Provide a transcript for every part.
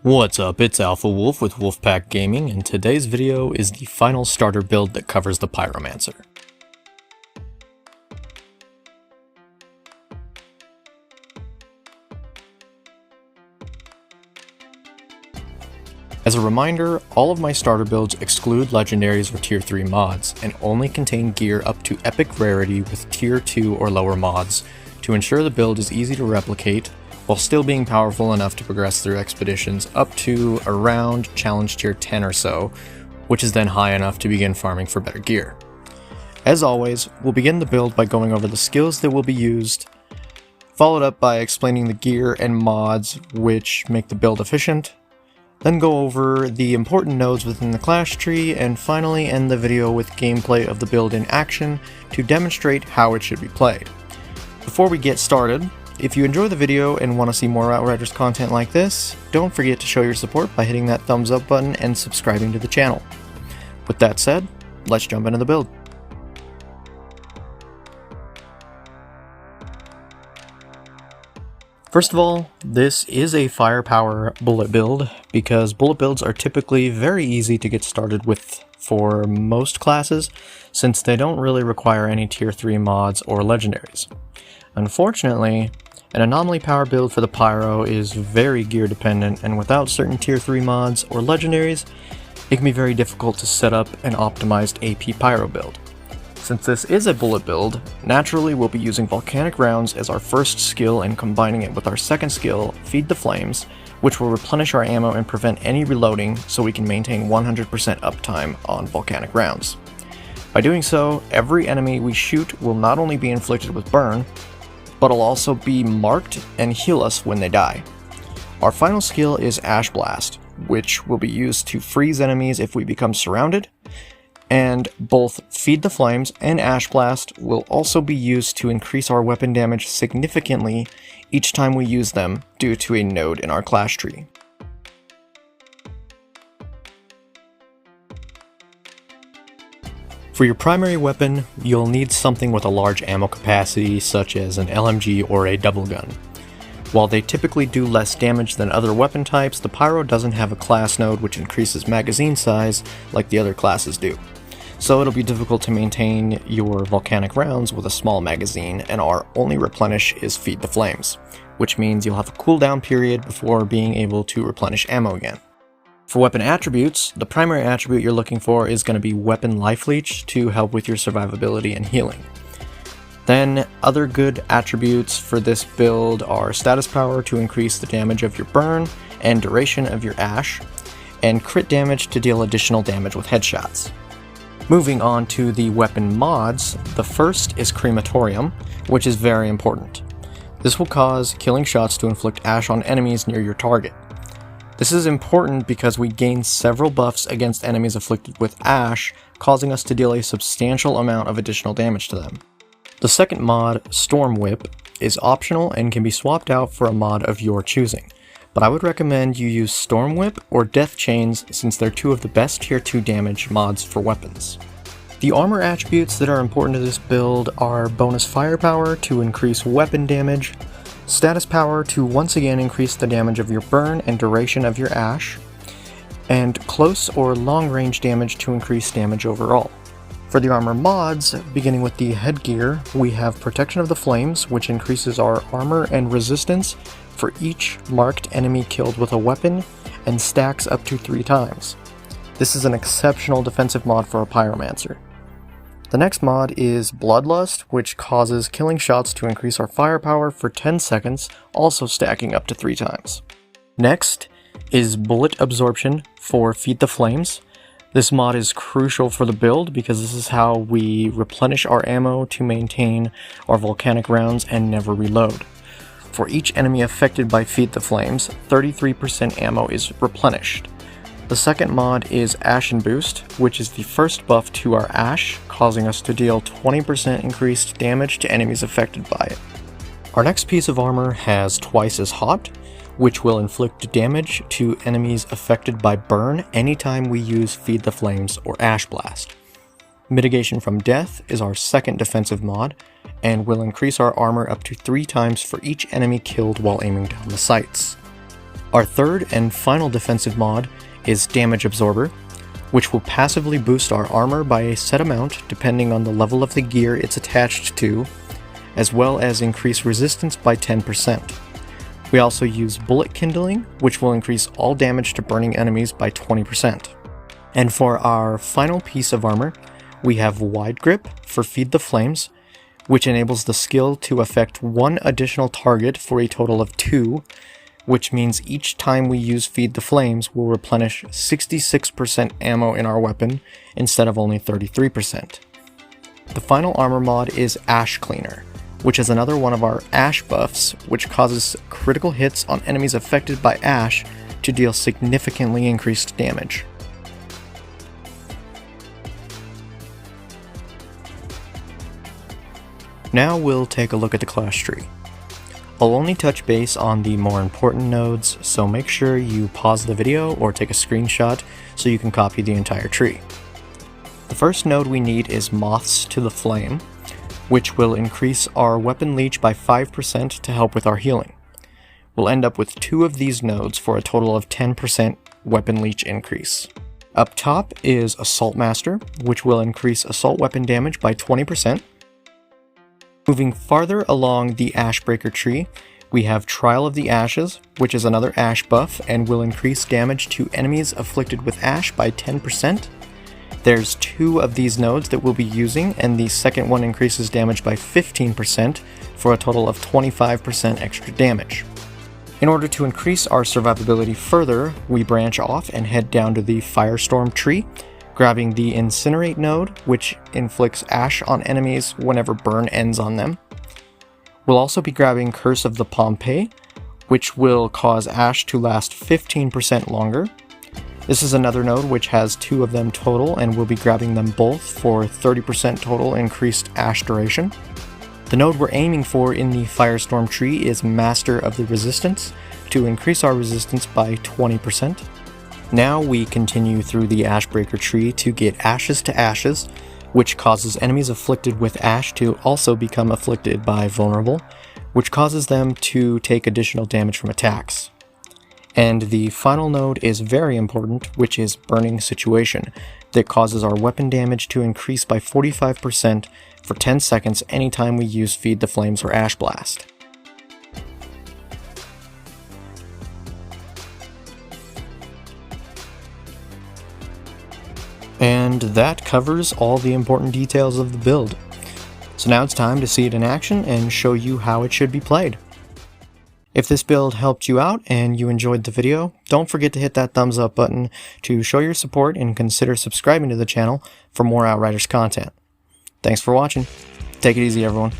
What's up, it's Alpha Wolf with Wolfpack Gaming, and today's video is the final starter build that covers the Pyromancer. As a reminder, all of my starter builds exclude Legendaries or Tier 3 mods, and only contain gear up to Epic Rarity with Tier 2 or lower mods, to ensure the build is easy to replicate, while still being powerful enough to progress through expeditions up to around Challenge Tier 10 or so, which is then high enough to begin farming for better gear. As always, we'll begin the build by going over the skills that will be used, followed up by explaining the gear and mods which make the build efficient, then go over the important nodes within the class tree, and finally end the video with gameplay of the build in action to demonstrate how it should be played. Before we get started, if you enjoy the video and want to see more Outriders content like this, don't forget to show your support by hitting that thumbs up button and subscribing to the channel. With that said, let's jump into the build. First of all, this is a firepower bullet build, because bullet builds are typically very easy to get started with for most classes, since they don't really require any Tier 3 mods or legendaries. Unfortunately, an anomaly power build for the Pyro is very gear dependent, and without certain Tier 3 mods or legendaries, it can be very difficult to set up an optimized AP Pyro build. Since this is a bullet build, naturally we'll be using volcanic rounds as our first skill and combining it with our second skill, Feed the Flames, which will replenish our ammo and prevent any reloading so we can maintain 100% uptime on volcanic rounds. By doing so, every enemy we shoot will not only be inflicted with burn, but will also be marked and heal us when they die. Our final skill is Ash Blast, which will be used to freeze enemies if we become surrounded, and both Feed the Flames and Ash Blast will also be used to increase our weapon damage significantly each time we use them due to a node in our class tree. For your primary weapon, you'll need something with a large ammo capacity such as an LMG or a double gun. While they typically do less damage than other weapon types, the Pyro doesn't have a class node which increases magazine size like the other classes do. So it'll be difficult to maintain your volcanic rounds with a small magazine, and our only replenish is Feed the Flames, which means you'll have a cooldown period before being able to replenish ammo again. For weapon attributes, the primary attribute you're looking for is going to be Weapon Life Leech to help with your survivability and healing. Then, other good attributes for this build are Status Power to increase the damage of your burn and duration of your ash, and crit damage to deal additional damage with headshots. Moving on to the weapon mods, the first is Crematorium, which is very important. This will cause killing shots to inflict ash on enemies near your target. This is important because we gain several buffs against enemies afflicted with ash, causing us to deal a substantial amount of additional damage to them. The second mod, Storm Whip, is optional and can be swapped out for a mod of your choosing, but I would recommend you use Storm Whip or Death Chains since they're two of the best Tier 2 damage mods for weapons. The armor attributes that are important to this build are bonus firepower to increase weapon damage, status power to once again increase the damage of your burn and duration of your ash, and close or long range damage to increase damage overall. For the armor mods, beginning with the headgear, we have Protection of the Flames, which increases our armor and resistance for each marked enemy killed with a weapon, and stacks up to 3 times. This is an exceptional defensive mod for a Pyromancer. The next mod is Bloodlust, which causes killing shots to increase our firepower for 10 seconds, also stacking up to 3 times. Next is Bullet Absorption for Feed the Flames. This mod is crucial for the build because this is how we replenish our ammo to maintain our volcanic rounds and never reload. For each enemy affected by Feed the Flames, 33% ammo is replenished. The second mod is Ashen Boost, which is the first buff to our ash, causing us to deal 20% increased damage to enemies affected by it. Our next piece of armor has Twice as Hot, which will inflict damage to enemies affected by burn anytime we use Feed the Flames or Ash Blast. Mitigation from Death is our second defensive mod, and will increase our armor up to 3 times for each enemy killed while aiming down the sights. Our third and final defensive mod is Damage Absorber, which will passively boost our armor by a set amount depending on the level of the gear it's attached to, as well as increase resistance by 10%. We also use Bullet Kindling, which will increase all damage to burning enemies by 20%. And for our final piece of armor, we have Wide Grip for Feed the Flames, which enables the skill to affect one additional target for a total of 2, which means each time we use Feed the Flames, we'll replenish 66% ammo in our weapon instead of only 33%. The final armor mod is Ash Cleaner, which is another one of our Ash buffs, which causes critical hits on enemies affected by Ash to deal significantly increased damage. Now we'll take a look at the class tree. I'll only touch base on the more important nodes, so make sure you pause the video or take a screenshot so you can copy the entire tree. The first node we need is Moths to the Flame, which will increase our weapon leech by 5% to help with our healing. We'll end up with 2 of these nodes for a total of 10% weapon leech increase. Up top is Assault Master, which will increase assault weapon damage by 20%. Moving farther along the Ashbreaker tree, we have Trial of the Ashes, which is another Ash buff and will increase damage to enemies afflicted with Ash by 10%. There's 2 of these nodes that we'll be using, and the second one increases damage by 15% for a total of 25% extra damage. In order to increase our survivability further, we branch off and head down to the Firestorm tree, grabbing the Incinerate node, which inflicts Ash on enemies whenever burn ends on them. We'll also be grabbing Curse of the Pompeii, which will cause Ash to last 15% longer. This is another node which has 2 of them total, and we'll be grabbing them both for 30% total increased Ash duration. The node we're aiming for in the Firestorm tree is Master of the Resistance, to increase our resistance by 20%. Now we continue through the Ashbreaker tree to get Ashes to Ashes, which causes enemies afflicted with Ash to also become afflicted by Vulnerable, which causes them to take additional damage from attacks. And the final node is very important, which is Burning Situation, that causes our weapon damage to increase by 45% for 10 seconds anytime we use Feed the Flames or Ash Blast. And that covers all the important details of the build. So now it's time to see it in action and show you how it should be played. If this build helped you out and you enjoyed the video, don't forget to hit that thumbs up button to show your support and consider subscribing to the channel for more Outriders content. Thanks for watching. Take it easy, everyone.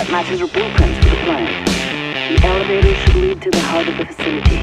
Matches are blueprints for the plan. The elevator should lead to the heart of the facility.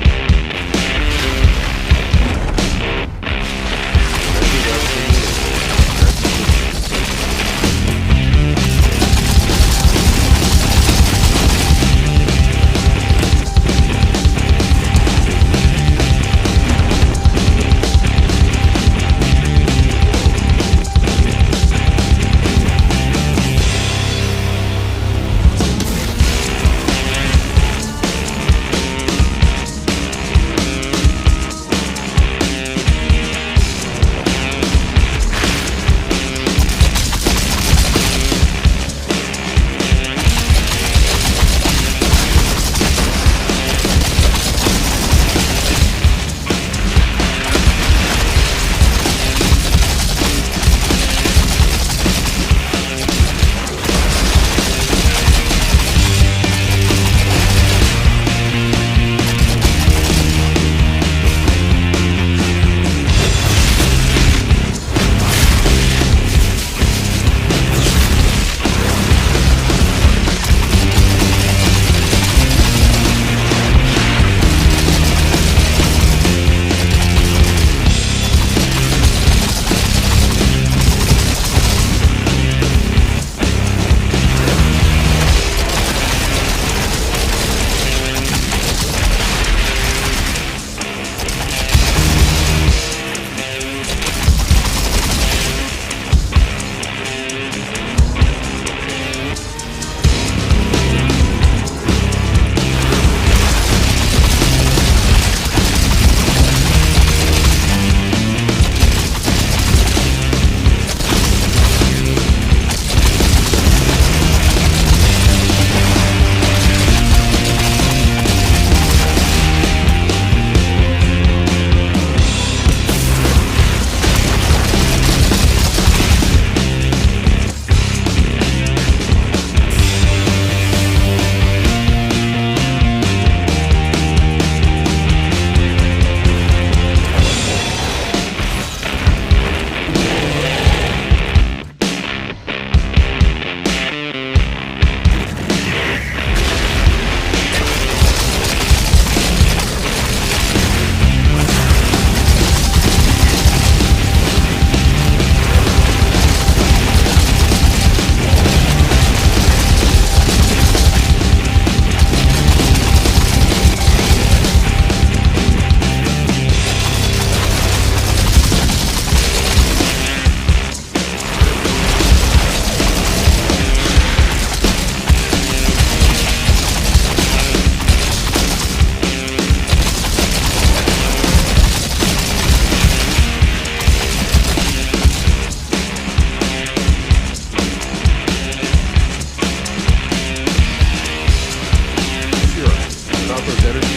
Those energy